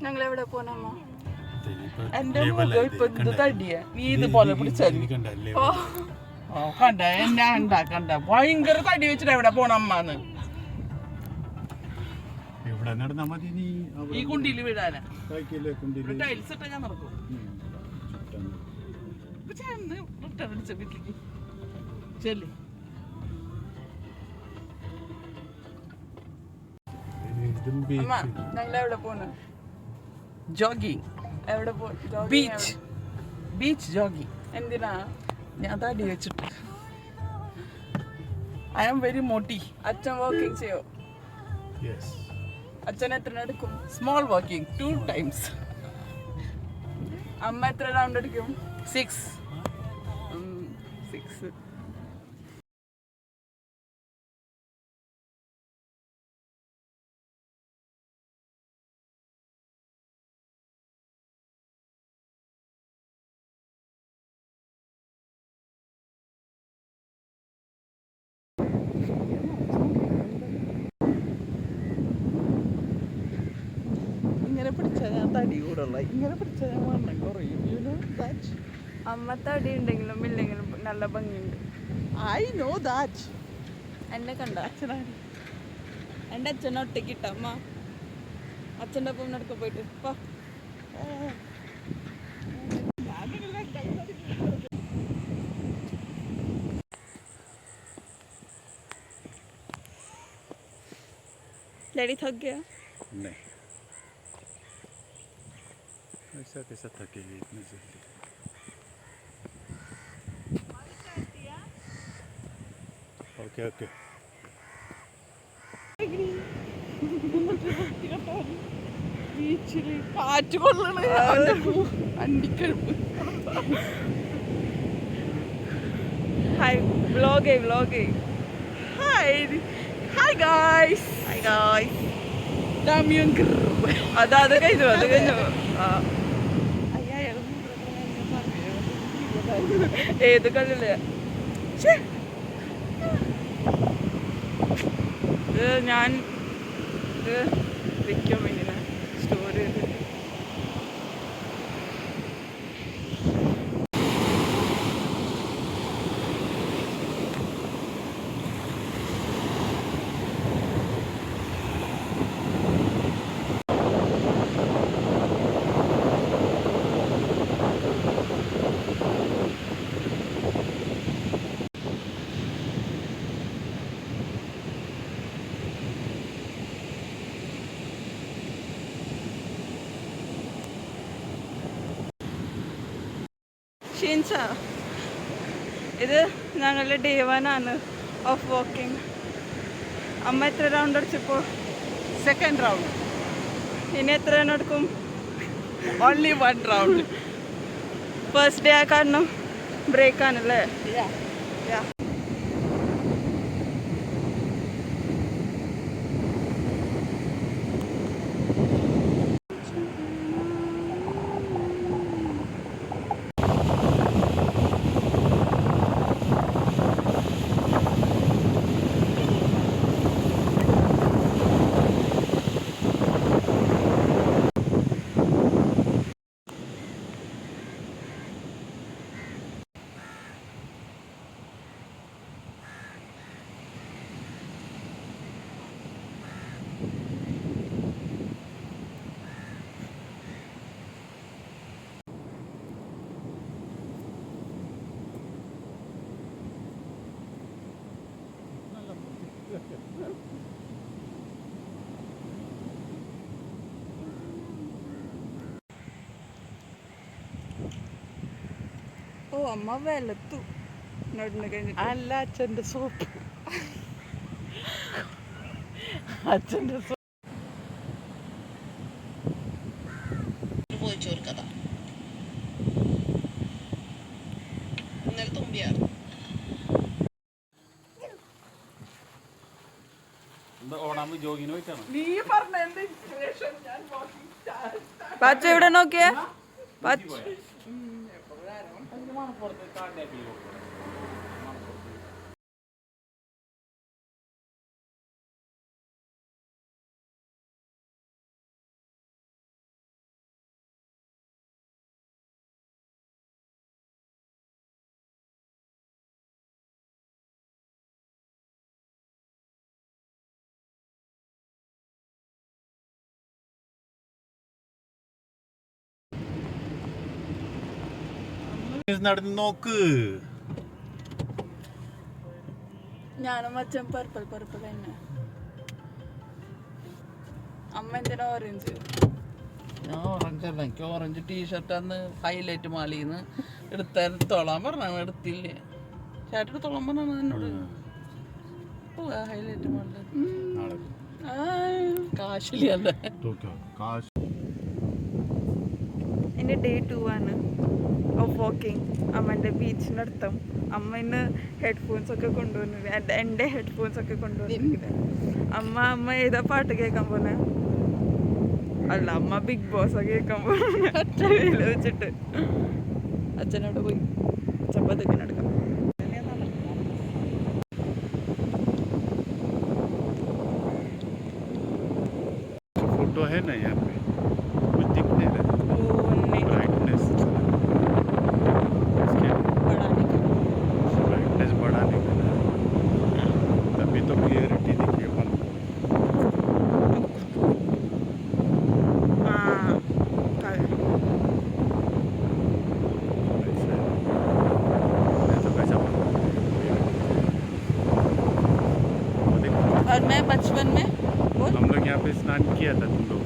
ഞങ്ങൾ എവിടെ പോണമ്മ? എന്റെ മുഖം ഇപ്പൊ എന്ത് തടിയ നീ ഇതുപോലെ പിടിച്ചാൽ കണ്ട എന്നെ കണ്ട ഭയങ്കര തടി വെച്ചിട്ട് എവിടെ പോണ അമ്മന്ന് ഈ കുണ്ടിയിൽ വിടാനാ ടൈൽസ് ഇട്ടാ ഞാൻ നടക്കും വീട്ടിലേക്ക് ചെല്ലി ഞങ്ങൾ എവിടെ പോണ? ജോഗിങ്. എവിടെ ബീച്ച് ബീച്ച് ജോഗിങ്. എന്തിനാ? ഞാൻ തടി വെച്ചിട്ട് ഐ ആം വെരി മോട്ടി. അച്ഛൻ വാക്കിംഗ് ചെയ്യോ? അച്ഛൻ എത്ര എടുക്കും? Small walking 2 times. അമ്മ എത്ര റൗണ്ട് അടിക്കും? 6. 6. ഇങ്ങനെ പിടിച്ചാൽ ഞാൻ തടി കൂടുള്ള ഇങ്ങനെ പിടിച്ചാൽ ഞാൻ വണ്ണം കുറയും. അമ്മ തടി ഉണ്ടെങ്കിലും ഇല്ലെങ്കിലും നല്ല ഭംഗിയുണ്ട്. I know that. എന്നെ കണ്ട അച്ഛനാണ് എൻ്റെ അച്ഛനെ ഒറ്റയ്ക്ക് ഇട്ട അമ്മ അച്ഛൻ്റെ ഒപ്പം നടക്ക പോയിട്ട് പോ. डैडी थक गया? नहीं, ऐसा कैसा थकेगी इतनी जल्दी? Okay okay. ബീച്ചില് കാറ്റ് കൊള്ളണേ അണ്ടിക്കഴുപ്പ്. Hi vlog hi hi guys. Hi guys. Damian അത് കഴിഞ്ഞു ഏത് കല്ലില്ലേ? ഇത് ഞാൻ ഇത് വിൽക്കാൻ വേണ്ടി സ്റ്റോർ ചെയ്ത് ഷീൻസ. ഇത് ഞങ്ങളുടെ ഡേ 1 ആണ് ഓഫ് വാക്കിംഗ്. അമ്മ എത്ര റൗണ്ട് അടിച്ചപ്പോൾ? Second round. ഇനി എത്ര റൗണ്ട് എടുക്കും? Only 1 round. ഫസ്റ്റ് ഡേ ആ കാരണം ബ്രേക്ക് ആണല്ലേ? ഓ അമ്മ വെലത്തു നടന്നു കഴിഞ്ഞിട്ട്. അല്ല അച്ഛൻ്റെ സോപ്പ്. അച്ഛൻ്റെ സോപ്പ്. കഥ ഇന്നലെ തുമ്പിയാറ്. നീ പറഞ്ഞ എന്റെ ഇൻസ്പിറേഷൻ ഞാൻ പച്ച ഇവിടെ നോക്കിയേ. പച്ച നടന്ന് നോക്ക്. ഞാനും അച്ഛൻ പർപ്പിൾ തന്നെ. അമ്മ എന്തിനാ ഓറഞ്ച്? ഞാൻ ഓറഞ്ച് അല്ല, എനിക്ക് ഓറഞ്ച് ടീഷർട്ട് അന്ന് ഹൈലൈറ്റ് മാളിന്ന് എടുത്തോളാൻ പറഞ്ഞാണ്, എടുത്തില്ല. ചേട്ടൻ എടുത്തോളാൻ പറഞ്ഞാണ് എന്നോട്. ഹൈലൈറ്റ് മാളില് നാളെ കാശില്ല. കാശ്. എൻ്റെ ഡേ 2 ആണ് ഓഫ് വാക്കിംഗ്. അമ്മൻ്റെ ബീച്ചിനടുത്തും. അമ്മ ഇന്ന് ഹെഡ്ഫോൺസ് ഒക്കെ കൊണ്ടുവന്നില്ല, എൻ്റെ ഹെഡ്ഫോൺസ് ഒക്കെ കൊണ്ടുവന്നിരിക്കുന്നത്. അമ്മ ഏതാ പാട്ട് കേൾക്കാൻ പോന്നെ? അല്ല, അമ്മ ബിഗ് ബോസ് ഒക്കെ കേൾക്കാൻ പോകുന്ന വെച്ചിട്ട് അച്ഛനോട് പോയി ചപ്പാത്തിനെടുക്കാം. फोटो है ना यहाँ पे, कुछ दिख नहीं रहा. ब्राइटनेस ब्राइटनेस बढ़ाने का ना, तभी तो क्लियरिटी दिखी अपन. ऐसा है. नहीं तो कैसा बनता? वो देखो, और मैं बचपन में हम लोग यहाँ पे स्नान किया था तुम लोग.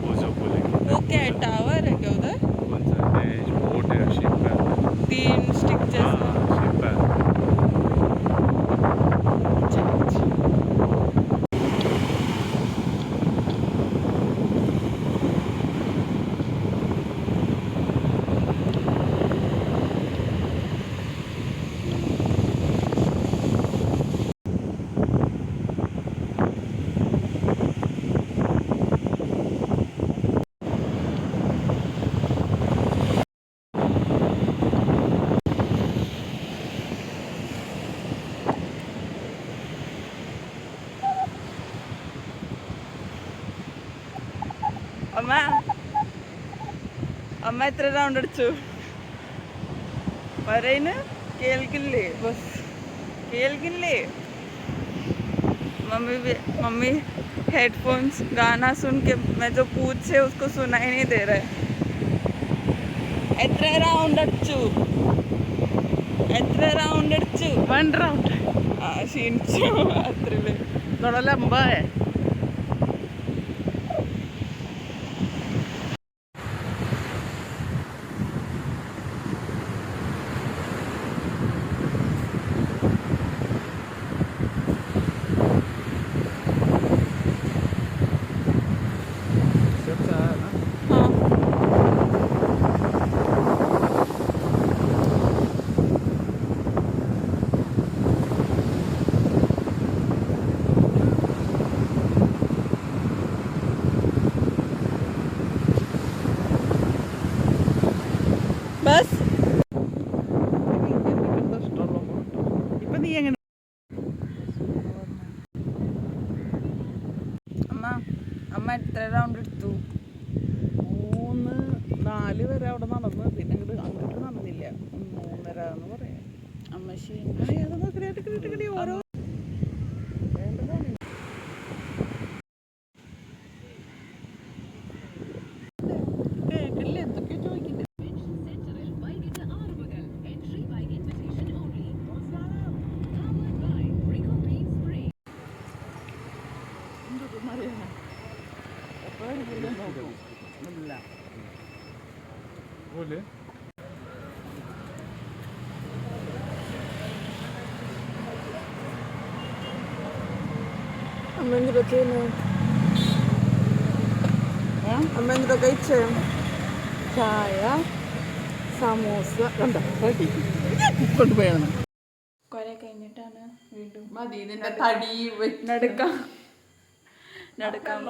वो जो बोलेंगे वो क्या है, टावर है क्या उधर? कौन सा है, बोट है, शिप है. 3 स्टिक जैसा. हाँ, शिप है. അമ്മ എത്ര റൗണ്ട് അടിച്ചു പറയുന്നു? കേൾക്കില്ലേ? ബസ് കേൾക്കില്ലേ? मम्मी हेडफोन्स गाना सुन के मैं जो पूछे उसको सुनाई नहीं दे रहा है. എത്ര റൗണ്ട് അടിച്ചു? 1 റൗണ്ട് ആ, ക്ഷീണിച്ചു അത്രേ. ലംബാ है. ബസ് ഇപ്പൊ നീ എങ്ങനെ? അമ്മ എത്ര റൗണ്ട് എടുത്തു? 3, 4 വരെ അവിടെ നടന്ന്, പിന്നെ അങ്ങോട്ട് നടന്നില്ല. 3.5 എന്ന് പറയാം. അമ്മ ഓരോ കേട്ടില്ല, എന്തൊക്കെയോ ചോദിക്കില്ല. बोले അമ്മ എന്തിനാ ചെയ്യുന്നത്? അമ്മ എന്തിനാ കഴിച്ചേ? ചായ, സമോസ കൊണ്ടുപോയാണ്. കുറെ കഴിഞ്ഞിട്ടാണ് വീണ്ടും മതി നിന്റെ തടി നടക്കാൻ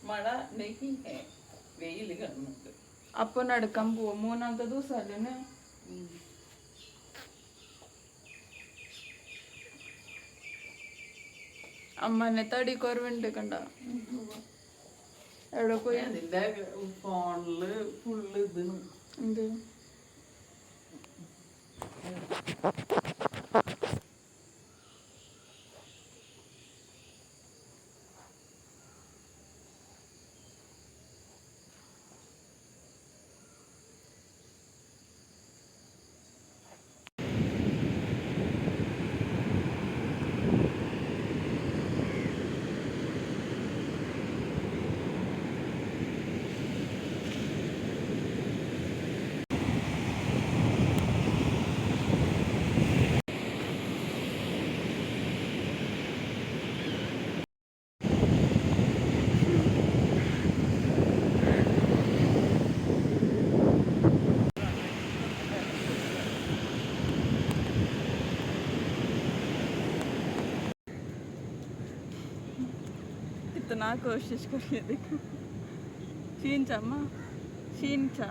മഴ വെയിൽ കാണുന്നുണ്ട്. അപ്പൊ നടക്കാൻ പോവും. 3ാമത്തെ ദിവസമല്ലേ? അമ്മനെ തടി കുറവുണ്ട് കണ്ട. എവിടെ പോയി? നിന്റെ ഫോണില് ഫുള്ള് ഇത് എന്ത്? इतना कोशिश करिए देखो शीनचा माँ शीनचा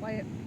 Why